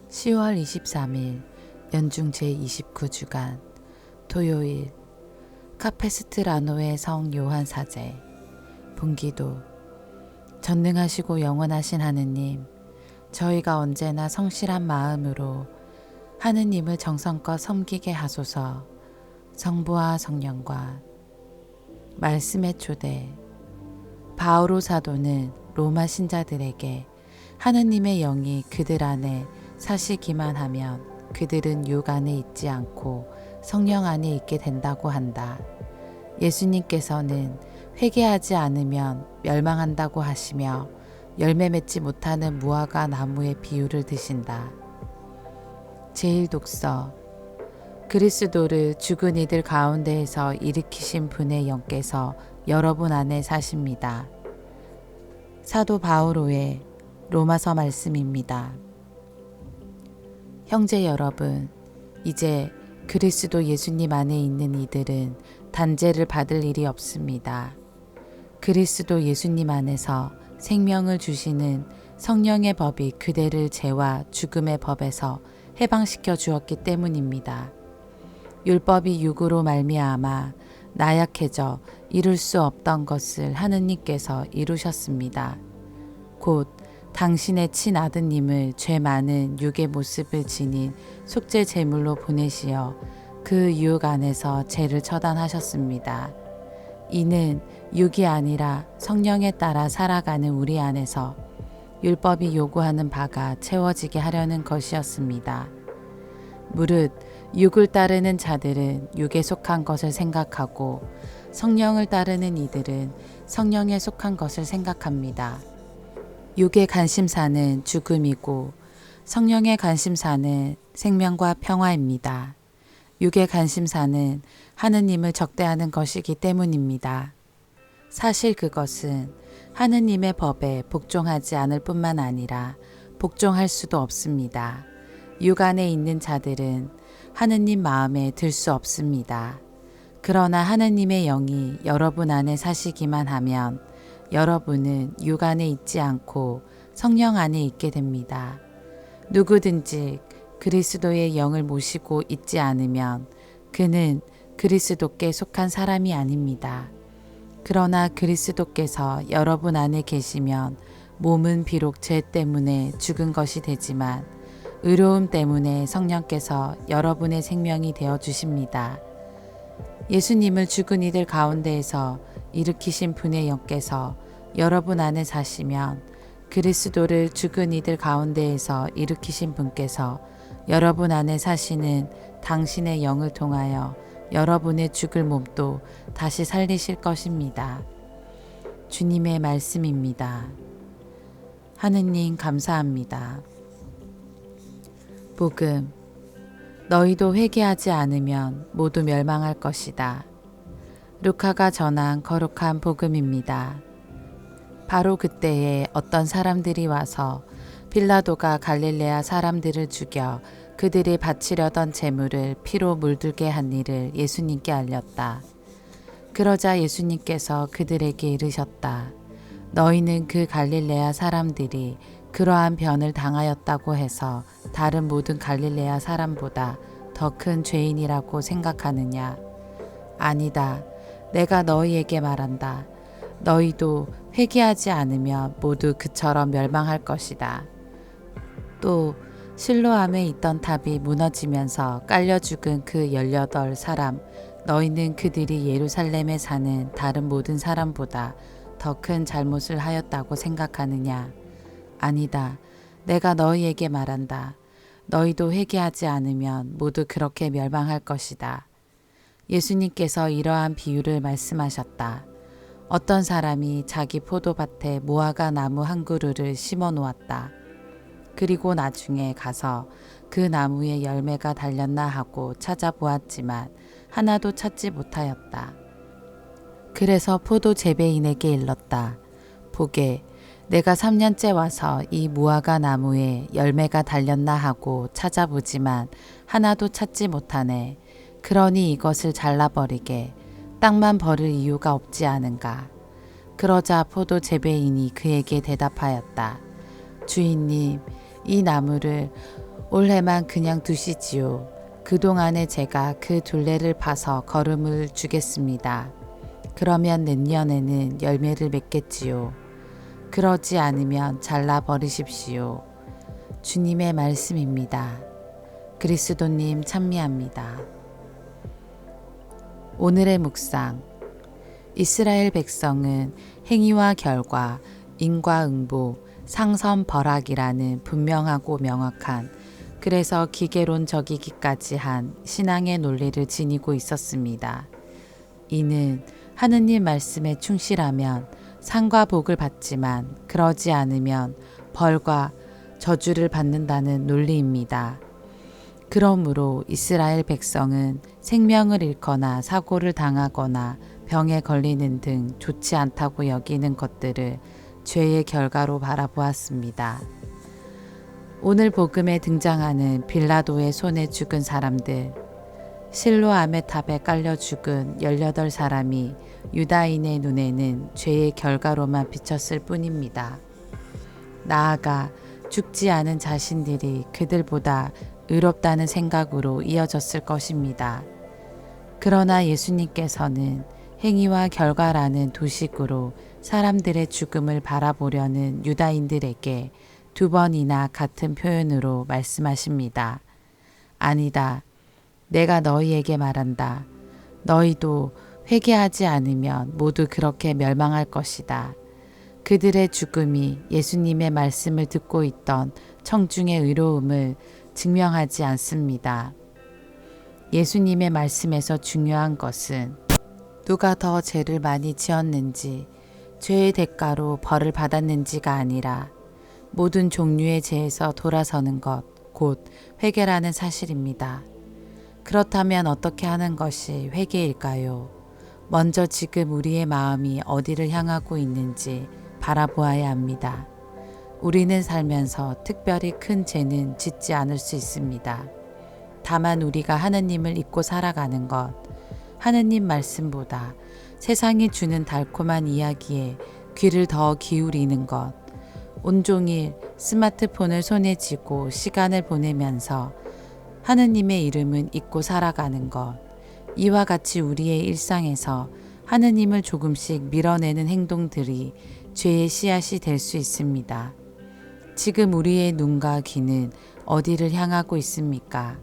10월 23일 연중 제29주간 토요일 카페스트라노의 성 요한 사제 분기도 전능하시고 영원하신 하느님, 저희가 언제나 성실한 마음으로 하느님을 정성껏 섬기게 하소서. 성부와 성령과 말씀의 초대. 바오로 사도는 로마 신자들에게 하느님의 영이 그들 안에 사시기만 하면 그들은 육 안에 있지 않고 성령 안에 있게 된다고 한다. 예수님께서는 회개하지 않으면 멸망한다고 하시며 열매 맺지 못하는 무화과 나무의 비유를 드신다. 제1독서. 그리스도를 죽은 이들 가운데에서 일으키신 분의 영께서 여러분 안에 사십니다. 사도 바오로의 로마서 말씀입니다. 형제 여러분, 이제 그리스도 예수님 안에 있는 이들은 단죄를 받을 일이 없습니다. 그리스도 예수님 안에서 생명을 주시는 성령의 법이 그대를 죄와 죽음의 법에서 해방시켜 주었기 때문입니다. 율법이 육으로 말미암아 나약해져 이룰 수 없던 것을 하느님께서 이루셨습니다. 곧 당신의 친아드님을 죄 많은 육의 모습을 지닌 속죄 제물로 보내시어 그 육 안에서 죄를 처단하셨습니다. 이는 육이 아니라 성령에 따라 살아가는 우리 안에서 율법이 요구하는 바가 채워지게 하려는 것이었습니다. 무릇 육을 따르는 자들은 육에 속한 것을 생각하고 성령을 따르는 이들은 성령에 속한 것을 생각합니다. 육의 관심사는 죽음이고 성령의 관심사는 생명과 평화입니다. 육의 관심사는 하느님을 적대하는 것이기 때문입니다. 사실 그것은 하느님의 법에 복종하지 않을 뿐만 아니라 복종할 수도 없습니다. 육 안에 있는 자들은 하느님 마음에 들 수 없습니다. 그러나 하느님의 영이 여러분 안에 사시기만 하면 여러분은 육 안에 있지 않고 성령 안에 있게 됩니다. 누구든지 그리스도의 영을 모시고 있지 않으면 그는 그리스도께 속한 사람이 아닙니다. 그러나 그리스도께서 여러분 안에 계시면 몸은 비록 죄 때문에 죽은 것이 되지만 의로움 때문에 성령께서 여러분의 생명이 되어 주십니다. 예수님을 죽은 이들 가운데에서 일으키신 분의 영께서 여러분 안에 사시면 그리스도를 죽은 이들 가운데에서 일으키신 분께서 여러분 안에 사시는 당신의 영을 통하여 여러분의 죽을 몸도 다시 살리실 것입니다. 주님의 말씀입니다. 하느님 감사합니다. 복음. 너희도 회개하지 않으면 모두 멸망할 것이다. 루카가 전한 거룩한 복음입니다. 바로 그때에 어떤 사람들이 와서 빌라도가 갈릴레아 사람들을 죽여 그들이 바치려던 제물을 피로 물들게 한 일을 예수님께 알렸다. 그러자 예수님께서 그들에게 이르셨다. 너희는 그 갈릴레아 사람들이 그러한 변을 당하였다고 해서 다른 모든 갈릴레아 사람보다 더 큰 죄인이라고 생각하느냐? 아니다. 내가 너희에게 말한다. 너희도 회개하지 않으면 모두 그처럼 멸망할 것이다. 또 실로암에 있던 탑이 무너지면서 깔려 죽은 그 18사람, 너희는 그들이 예루살렘에 사는 다른 모든 사람보다 더 큰 잘못을 하였다고 생각하느냐? 아니다. 내가 너희에게 말한다. 너희도 회개하지 않으면 모두 그렇게 멸망할 것이다. 예수님께서 이러한 비유를 말씀하셨다. 어떤 사람이 자기 포도밭에 무화과 나무 한 그루를 심어 놓았다. 그리고 나중에 가서 그 나무에 열매가 달렸나 하고 찾아보았지만 하나도 찾지 못하였다. 그래서 포도 재배인에게 일렀다. 보게, 내가 3년째 와서 이 무화과 나무에 열매가 달렸나 하고 찾아보지만 하나도 찾지 못하네. 그러니 이것을 잘라버리게. 땅만 버릴 이유가 없지 않은가. 그러자 포도 재배인이 그에게 대답하였다. 주인님, 이 나무를 올해만 그냥 두시지요. 그동안에 제가 그 둘레를 파서 걸음을 주겠습니다. 그러면 내년에는 열매를 맺겠지요. 그러지 않으면 잘라 버리십시오. 주님의 말씀입니다. 그리스도님 찬미합니다. 오늘의 묵상. 이스라엘 백성은 행위와 결과, 인과응보, 상선벌학이라는 분명하고 명확한, 그래서 기계론적이기까지 한 신앙의 논리를 지니고 있었습니다. 이는 하느님 말씀에 충실하면 상과 복을 받지만 그러지 않으면 벌과 저주를 받는다는 논리입니다. 그러므로 이스라엘 백성은 생명을 잃거나 사고를 당하거나 병에 걸리는 등 좋지 않다고 여기는 것들을 죄의 결과로 바라보았습니다. 오늘 복음에 등장하는 빌라도의 손에 죽은 사람들, 실로 아메탑에 깔려 죽은 18사람이 유다인의 눈에는 죄의 결과로만 비쳤을 뿐입니다. 나아가 죽지 않은 자신들이 그들보다 의롭다는 생각으로 이어졌을 것입니다. 그러나 예수님께서는 행위와 결과라는 도식으로 사람들의 죽음을 바라보려는 유다인들에게 2번이나 같은 표현으로 말씀하십니다. 아니다. 내가 너희에게 말한다. 너희도 회개하지 않으면 모두 그렇게 멸망할 것이다. 그들의 죽음이 예수님의 말씀을 듣고 있던 청중의 의로움을 증명하지 않습니다. 예수님의 말씀에서 중요한 것은 누가 더 죄를 많이 지었는지, 죄의 대가로 벌을 받았는지가 아니라 모든 종류의 죄에서 돌아서는 것, 곧 회개라는 사실입니다. 그렇다면 어떻게 하는 것이 회개일까요? 먼저 지금 우리의 마음이 어디를 향하고 있는지 바라보아야 합니다. 우리는 살면서 특별히 큰 죄는 짓지 않을 수 있습니다. 다만 우리가 하느님을 잊고 살아가는 것, 하느님 말씀보다 세상이 주는 달콤한 이야기에 귀를 더 기울이는 것, 온종일 스마트폰을 손에 쥐고 시간을 보내면서 하느님의 이름은 잊고 살아가는 것, 이와 같이 우리의 일상에서 하느님을 조금씩 밀어내는 행동들이 죄의 씨앗이 될 수 있습니다. 지금 우리의 눈과 귀는 어디를 향하고 있습니까?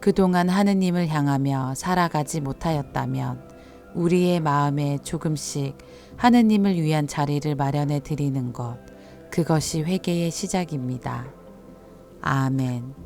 그동안 하느님을 향하며 살아가지 못하였다면 우리의 마음에 조금씩 하느님을 위한 자리를 마련해 드리는 것, 그것이 회개의 시작입니다. 아멘.